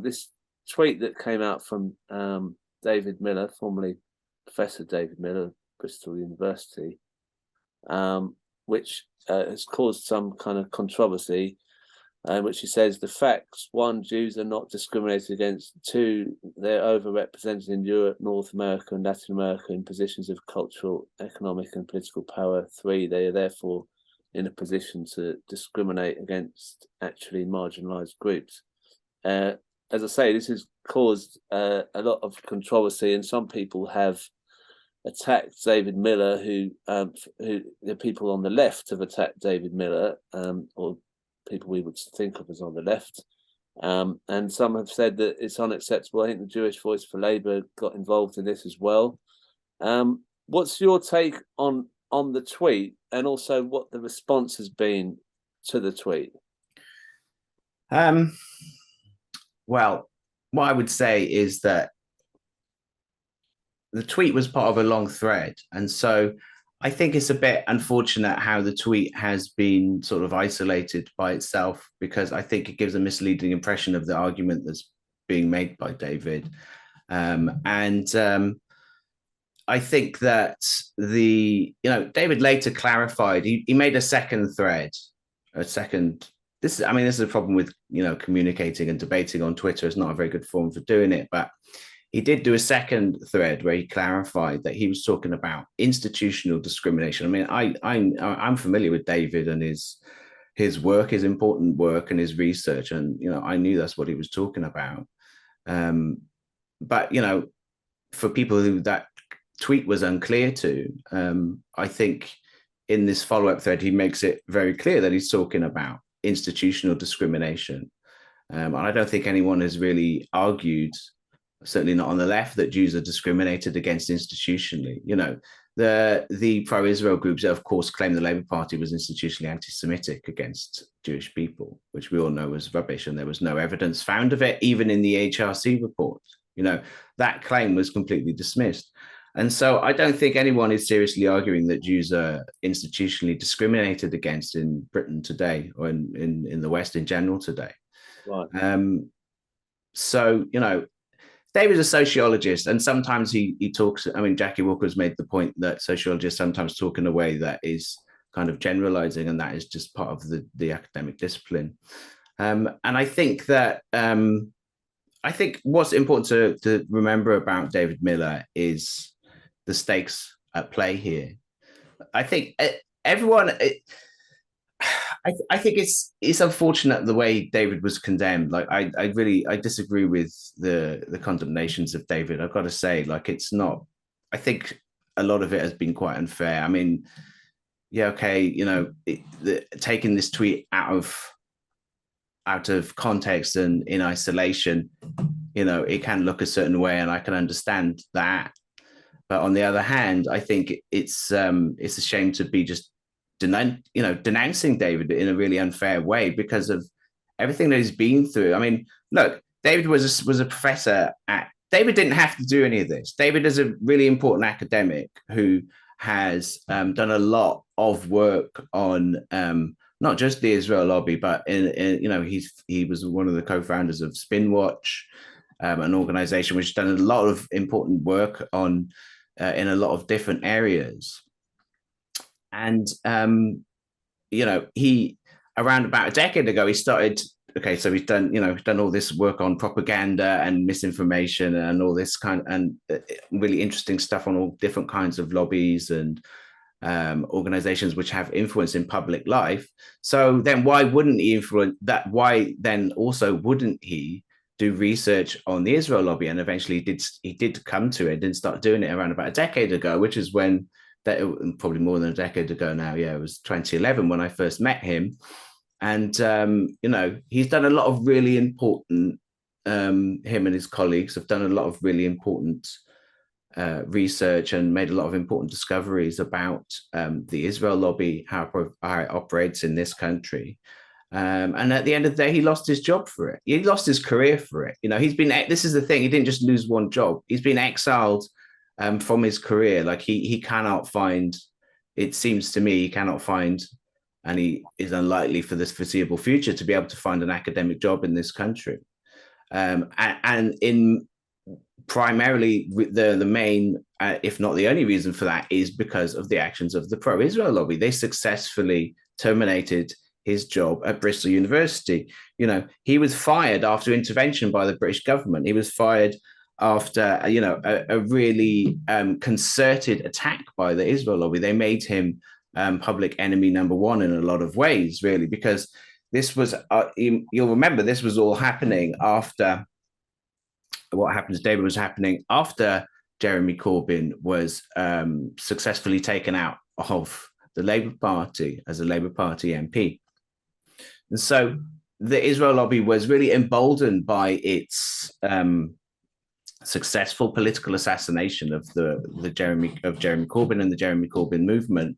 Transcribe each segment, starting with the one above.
this tweet that came out from David Miller, formerly Professor David Miller, Bristol University, which has caused some kind of controversy, which he says the facts: one, Jews are not discriminated against; two, they're overrepresented in Europe, North America, and Latin America in positions of cultural, economic, and political power; three, they are therefore in a position to discriminate against actually marginalized groups. As I say, this has caused a lot of controversy, and some people have attacked David Miller, who the people on the left have attacked David Miller, or people we would think of as on the left. And some have said that it's unacceptable. I think the Jewish Voice for Labour got involved in this as well. What's your take on the tweet, and also what the response has been to the tweet? Well, what I would say is that the tweet was part of a long thread. And so I think it's a bit unfortunate how the tweet has been sort of isolated by itself, because I think it gives a misleading impression of the argument that's being made by David. I think that David later clarified, he made a second thread, this is a problem with, communicating and debating on Twitter. It's not a very good forum for doing it, but he did do a second thread where he clarified that he was talking about institutional discrimination. I mean, I'm familiar with David and his work, his important work and his research. And, I knew that's what he was talking about. But, for people who that tweet was unclear to, I think in this follow-up thread, he makes it very clear that he's talking about institutional discrimination. And I don't think anyone has really argued, certainly not on the left, that Jews are discriminated against institutionally. The pro-Israel groups, of course, claim the Labour Party was institutionally anti-Semitic against Jewish people, which we all know was rubbish, and there was no evidence found of it, even in the HRC report. That claim was completely dismissed. And so I don't think anyone is seriously arguing that Jews are institutionally discriminated against in Britain today, or in the West in general today. Right. So, David's a sociologist, and sometimes he talks. I mean, Jackie Walker's made the point that sociologists sometimes talk in a way that is kind of generalizing, and that is just part of the academic discipline. And I think that what's important to remember about David Miller is the stakes at play here. I think everyone. I think it's unfortunate the way David was condemned. Like I disagree with the condemnations of David. I've got to say, it's not. I think a lot of it has been quite unfair. I mean, yeah, okay, taking this tweet out of context and in isolation, it can look a certain way, and I can understand that. But on the other hand, I think it's a shame to be just denouncing David in a really unfair way because of everything that he's been through. I mean, look, David was a professor David didn't have to do any of this. David is a really important academic who has done a lot of work on not just the Israel lobby, but he was one of the co-founders of Spinwatch, an organization which has done a lot of important work on in a lot of different areas. And, he, around about a decade ago, he started, so he's done all this work on propaganda and misinformation and all this and really interesting stuff on all different kinds of lobbies and organizations which have influence in public life. So then why wouldn't he influence that? Why then also wouldn't he do research on the Israel lobby? And eventually he did come to it and start doing it around about a decade ago, which is when probably more than a decade ago now. Yeah, it was 2011 when I first met him. And, he's done a lot of really important, him and his colleagues have done a lot of really important research and made a lot of important discoveries about the Israel lobby, how it operates in this country. And at the end of the day, he lost his job for it. He lost his career for it. This is the thing, he didn't just lose one job. He's been exiled from his career. Like he cannot find, it seems to me, he cannot find, and he is unlikely for this foreseeable future to be able to find an academic job in this country. and in primarily the main, if not the only reason for that, is because of the actions of the pro-Israel lobby. They successfully terminated his job at Bristol University. He was fired after intervention by the British government. He was fired after a really concerted attack by the Israel lobby. They made him public enemy number one in a lot of ways, really, because this was you'll remember this was all happening after what happened to David was happening after Jeremy Corbyn was successfully taken out of the Labour Party as a Labour Party MP. And so the Israel lobby was really emboldened by its successful political assassination of Jeremy Corbyn and the Jeremy Corbyn movement,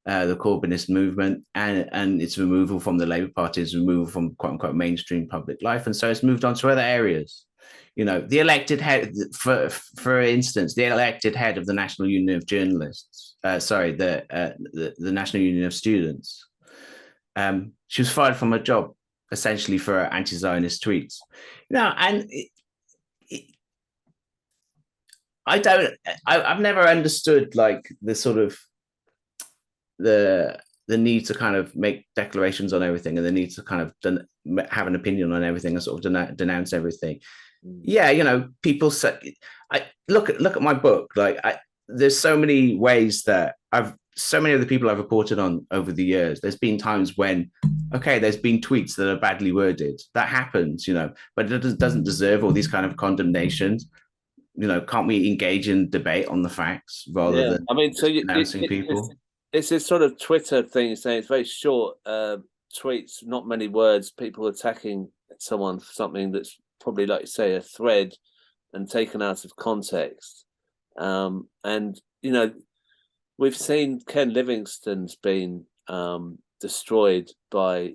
the Corbynist movement, and its removal from the Labour Party, its removal from quote unquote mainstream public life, and so it's moved on to other areas. The elected head, for instance, the elected head of the National Union of Journalists, the National Union of Students. She was fired from her job essentially for her anti-Zionist tweets. I've never understood like the sort of the need to kind of make declarations on everything and the need to kind of have an opinion on everything and sort of denounce everything. Yeah, people say, look at my book. Like, there's so many ways that so many of the people I've reported on over the years, there's been times when, okay, there's been tweets that are badly worded. That happens, but it doesn't deserve all these kind of condemnations. Can't we engage in debate on the facts rather than denouncing people? It's this sort of Twitter thing saying it's very short tweets, not many words, people attacking someone for something that's probably, like you say, a thread and taken out of context. And we've seen Ken Livingston's been destroyed by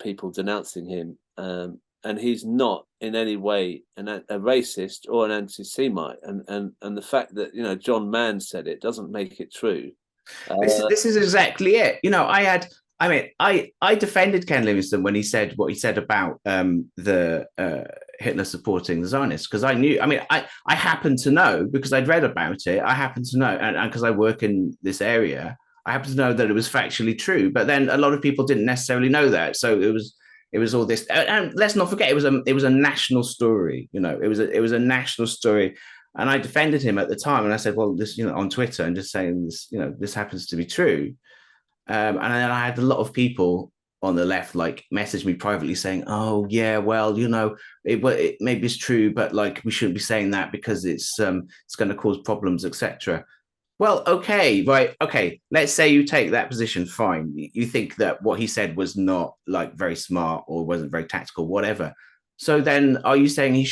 people denouncing him, and he's not in any way a racist or an anti-Semite. And the fact that John Mann said it doesn't make it true. This is exactly it. I defended Ken Livingston when he said what he said about the Hitler supporting the Zionists, because I knew. I happened to know because I'd read about it. I happened to know, and because I work in this area, I happened to know that it was factually true. But then a lot of people didn't necessarily know that, so it was all this. And let's not forget, it was a national story. It was a national story. And I defended him at the time, and I said, "Well, this, on Twitter, and just saying this, this happens to be true." And then I had a lot of people on the left like message me privately saying, "Oh yeah, well, it maybe it's true, but like we shouldn't be saying that because it's going to cause problems, etc." Well, okay, right, okay. Let's say you take that position. Fine, you think that what he said was not like very smart or wasn't very tactical, whatever. So then, are you saying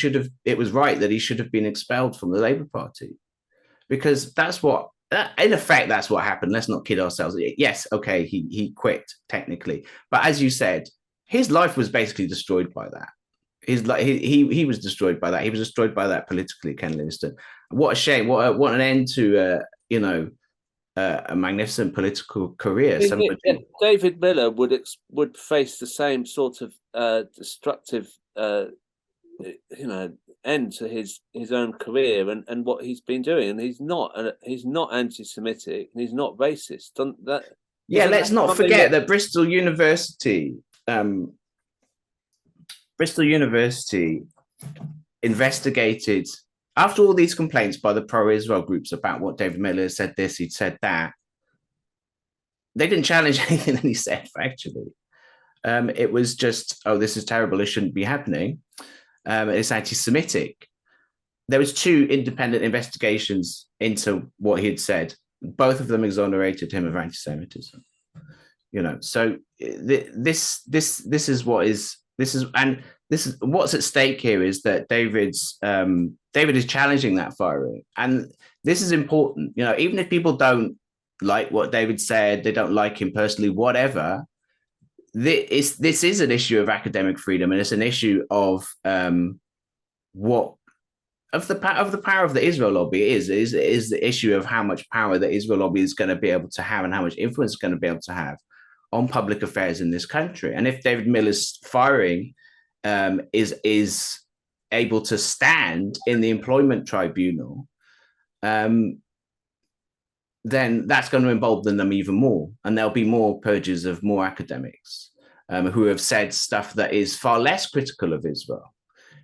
it was right that he should have been expelled from the Labour Party? Because that's what. In effect, that's what happened. Let's not kid ourselves. Yes, okay, he quit technically, but as you said, his life was basically destroyed by that. He was destroyed by that. He was destroyed by that politically. Ken Livingston. What a shame. What an end to a magnificent political career. David Miller would face the same sort of destructive end to his own career and what he's been doing, and he's not anti-Semitic and he's not racist. Let's not forget that Bristol University investigated after all these complaints by the pro-Israel groups about what David Miller said this, he'd said that. They didn't challenge anything that he said factually. It was just, oh, this is terrible, it shouldn't be happening. It's anti-Semitic. There was 2 independent investigations into what he had said. Both of them exonerated him of anti-Semitism. So this is what's at stake here is that David is challenging that firing, and this is important. Even if people don't like what David said, they don't like him personally, whatever. This is an issue of academic freedom, and it's an issue of the power of the Israel lobby is the issue of how much power the Israel lobby is going to be able to have and how much influence it's going to be able to have on public affairs in this country. And if David Miller's firing is able to stand in the employment tribunal, then that's going to embolden them even more, and there'll be more purges of more academics who have said stuff that is far less critical of Israel,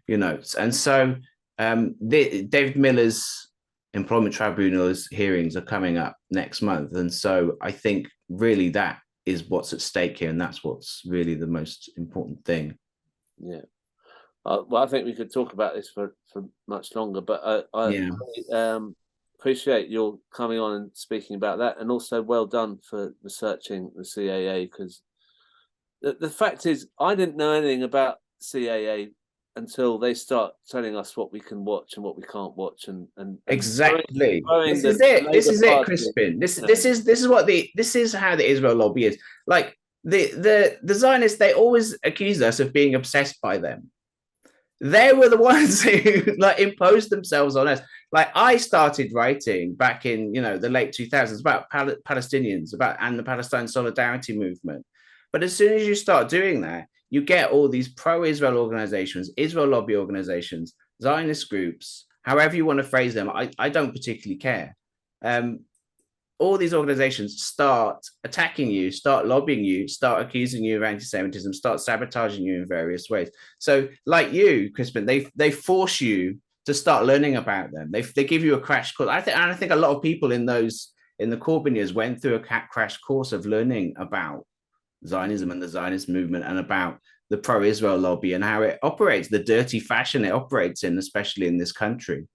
And so David Miller's employment tribunal's hearings are coming up next month, and so I think really that is what's at stake here, and that's what's really the most important thing. Yeah. Well, I think we could talk about this for much longer, but I appreciate your coming on and speaking about that, and also well done for researching the CAA, because the fact is I didn't know anything about CAA until they start telling us what we can watch and what we can't watch, and exactly this is it, Crispin. This is how the Israel lobby is. Like the Zionists, they always accuse us of being obsessed by them. They were the ones who like imposed themselves on us. Like I started writing back in the late 2000s about Palestinians, and the Palestine solidarity movement. But as soon as you start doing that, you get all these pro-Israel organizations, Israel lobby organizations, Zionist groups, however you want to phrase them. I don't particularly care. All these organizations start attacking you, start lobbying you, start accusing you of anti-Semitism, start sabotaging you in various ways. So like you, Crispin, they force you to start learning about them. They give you a crash course. I think a lot of people in the Corbyn years went through a crash course of learning about Zionism and the Zionist movement, and about the pro-Israel lobby and how it operates, the dirty fashion it operates in, especially in this country.